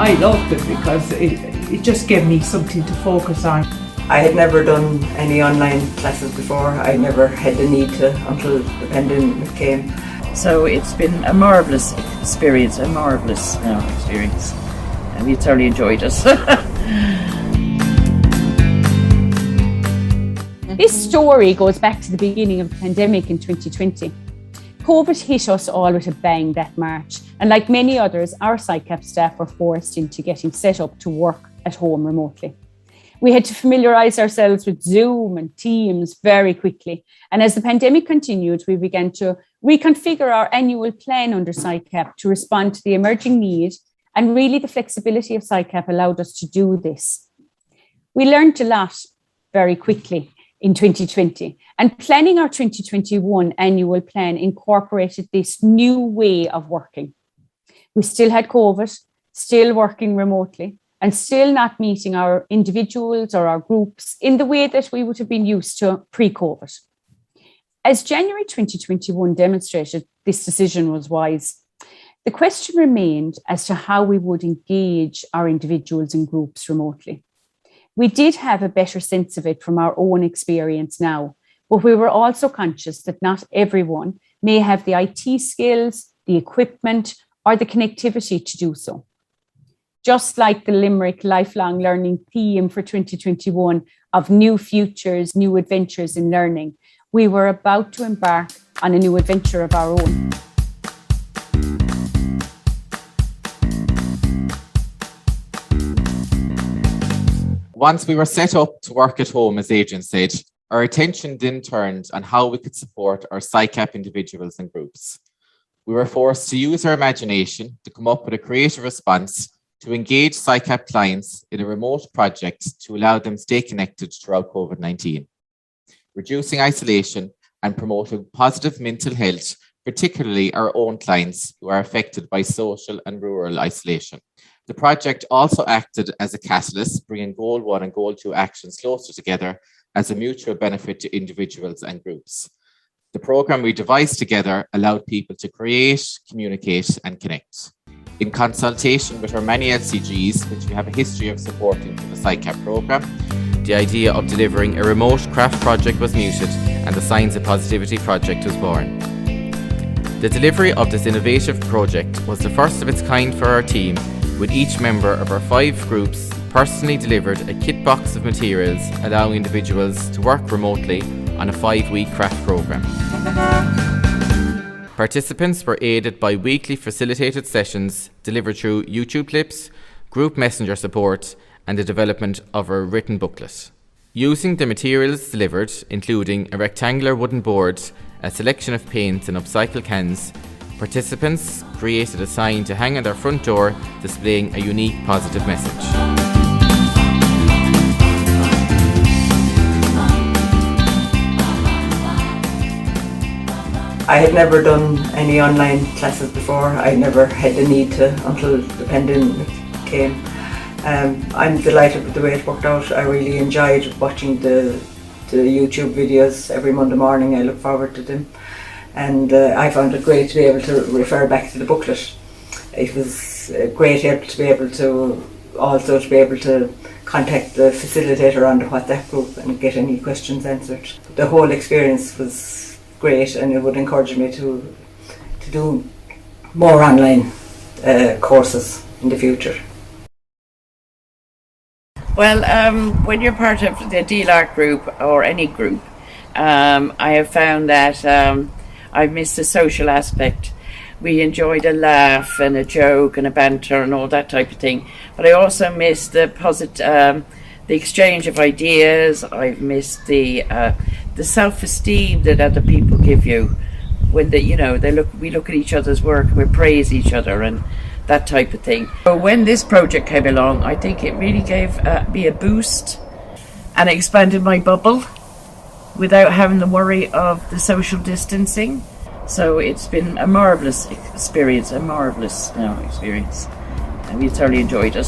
I loved it because it just gave me something to focus on. I had never done any online classes before. I never had the need to until the pandemic came. So it's been a marvellous experience, experience. And we thoroughly enjoyed it. This story goes back to the beginning of the pandemic in 2020. COVID hit us all with a bang that March, and like many others, our SICAP staff were forced into getting set up to work at home remotely. We had to familiarise ourselves with Zoom and Teams very quickly, and as the pandemic continued, we began to reconfigure our annual plan under SICAP to respond to the emerging need, and really the flexibility of SICAP allowed us to do this. We learned a lot very quickly in 2020, and planning our 2021 annual plan incorporated this new way of working. We still had COVID, still working remotely, and still not meeting our individuals or our groups in the way that we would have been used to pre-COVID. As January 2021 demonstrated, this decision was wise. The question remained as to how we would engage our individuals and groups remotely. We did have a better sense of it from our own experience now, but we were also conscious that not everyone may have the IT skills, the equipment, or the connectivity to do so. Just like the Limerick Lifelong Learning theme for 2021 of new futures, new adventures in learning, we were about to embark on a new adventure of our own. Once we were set up to work at home, as Adrian said, our attention then turned on how we could support our SICAP individuals and groups. We were forced to use our imagination to come up with a creative response to engage SICAP clients in a remote project to allow them to stay connected throughout COVID-19, reducing isolation and promoting positive mental health, particularly our own clients who are affected by social and rural isolation. The project also acted as a catalyst, bringing Goal 1 and Goal 2 actions closer together as a mutual benefit to individuals and groups. The program we devised together allowed people to create, communicate, and connect. In consultation with our many LCGs, which we have a history of supporting through the SICAP program, the idea of delivering a remote craft project was mooted and the Signs of Positivity project was born. The delivery of this innovative project was the first of its kind for our team, with each member of our 5 groups personally delivered a kit box of materials allowing individuals to work remotely on a 5-week craft program. Participants were aided by weekly facilitated sessions delivered through YouTube clips, group messenger support, and the development of a written booklet. Using the materials delivered, including a rectangular wooden board, a selection of paints and upcycled cans, participants created a sign to hang on their front door displaying a unique positive message. I had never done any online classes before. I never had the need to until the pandemic came. I'm delighted with the way it worked out. I really enjoyed watching the YouTube videos every Monday morning. I look forward to them. And I found it great to be able to refer back to the booklet. It was a great help to be able to contact the facilitator on the WhatsApp group and get any questions answered. The whole experience was great, and it would encourage me to do more online courses in the future. Well, when you're part of the DLARC group or any group, I have found that I've missed the social aspect. We enjoyed a laugh and a joke and a banter and all that type of thing. But I also missed the exchange of ideas. I've missed the self-esteem that other people give you when we look at each other's work and we praise each other and that type of thing. So when this project came along, I think it really gave me a boost and expanded my bubble without having the worry of the social distancing. So it's been a marvellous experience, and we thoroughly enjoyed it.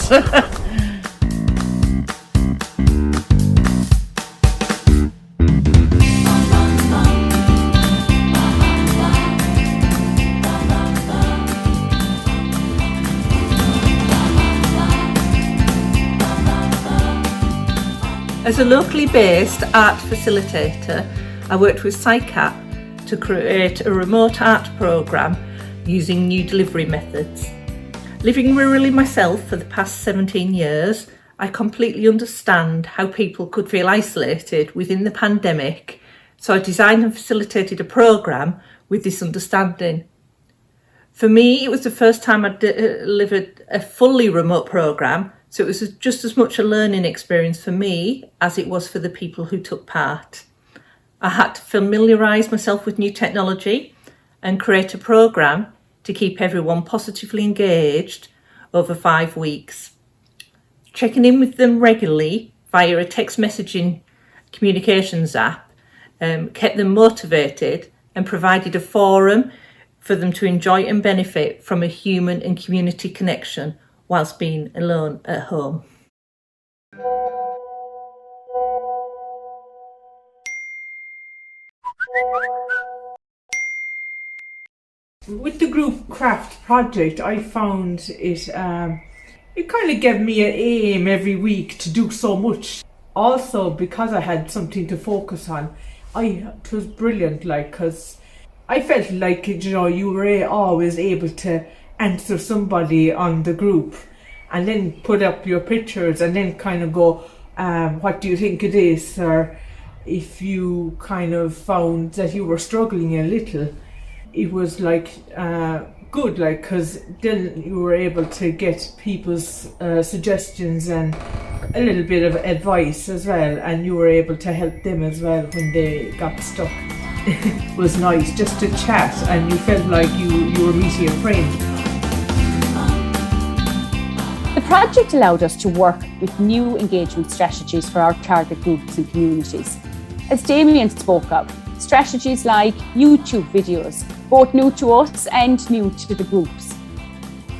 As a locally based art facilitator, I worked with SICAP to create a remote art programme using new delivery methods. Living rurally myself for the past 17 years, I completely understand how people could feel isolated within the pandemic, so I designed and facilitated a programme with this understanding. For me, it was the first time I delivered a fully remote programme, so it was just as much a learning experience for me as it was for the people who took part. I had to familiarise myself with new technology and create a programme to keep everyone positively engaged over 5 weeks. Checking in with them regularly via a text messaging communications app kept them motivated and provided a forum for them to enjoy and benefit from a human and community connection whilst being alone at home. With the group craft project, I found it kind of gave me an aim every week to do so much. Also, because I had something to focus on, it was brilliant, because I felt like, you were always able to answer somebody on the group and then put up your pictures and then kind of go, what do you think it is? Or if you kind of found that you were struggling a little, it was good, because then you were able to get people's suggestions and a little bit of advice as well, and you were able to help them as well when they got stuck. It was nice just to chat, and you felt like you were meeting a friend. The project allowed us to work with new engagement strategies for our target groups and communities. As Damien spoke of, strategies like YouTube videos, both new to us and new to the groups.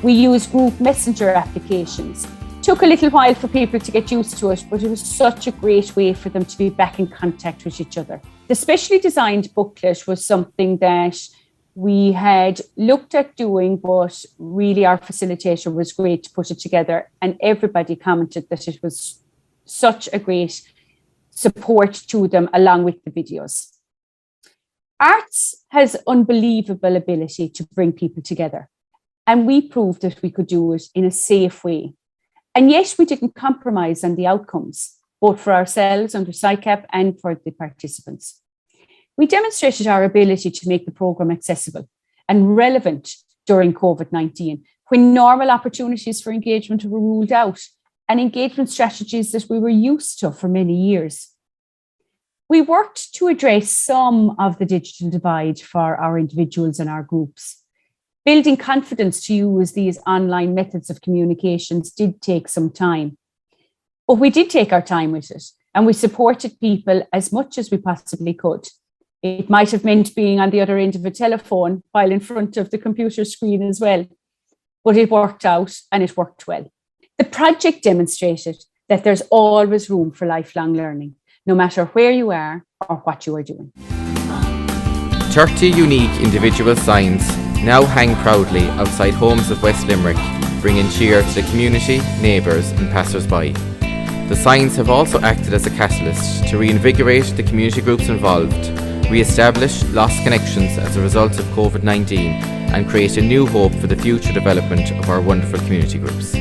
We used group messenger applications. Took a little while for people to get used to it, but it was such a great way for them to be back in contact with each other. The specially designed booklet was something that we had looked at doing, but really our facilitator was great to put it together, and everybody commented that it was such a great support to them along with the videos. Arts has unbelievable ability to bring people together, and we proved that we could do it in a safe way. And yet we didn't compromise on the outcomes, both for ourselves under SICAP and for the participants. We demonstrated our ability to make the programme accessible and relevant during COVID-19, when normal opportunities for engagement were ruled out and engagement strategies that we were used to for many years. We worked to address some of the digital divide for our individuals and our groups. Building confidence to use these online methods of communications did take some time, but we did take our time with it, and we supported people as much as we possibly could. It might have meant being on the other end of a telephone while in front of the computer screen as well, but it worked out and it worked well. The project demonstrated that there's always room for lifelong learning, no matter where you are or what you are doing. 30 unique individual signs now hang proudly outside homes of West Limerick, bringing cheer to the community, neighbours and passers-by. The signs have also acted as a catalyst to reinvigorate the community groups involved, re-establish lost connections as a result of COVID-19 and create a new hope for the future development of our wonderful community groups.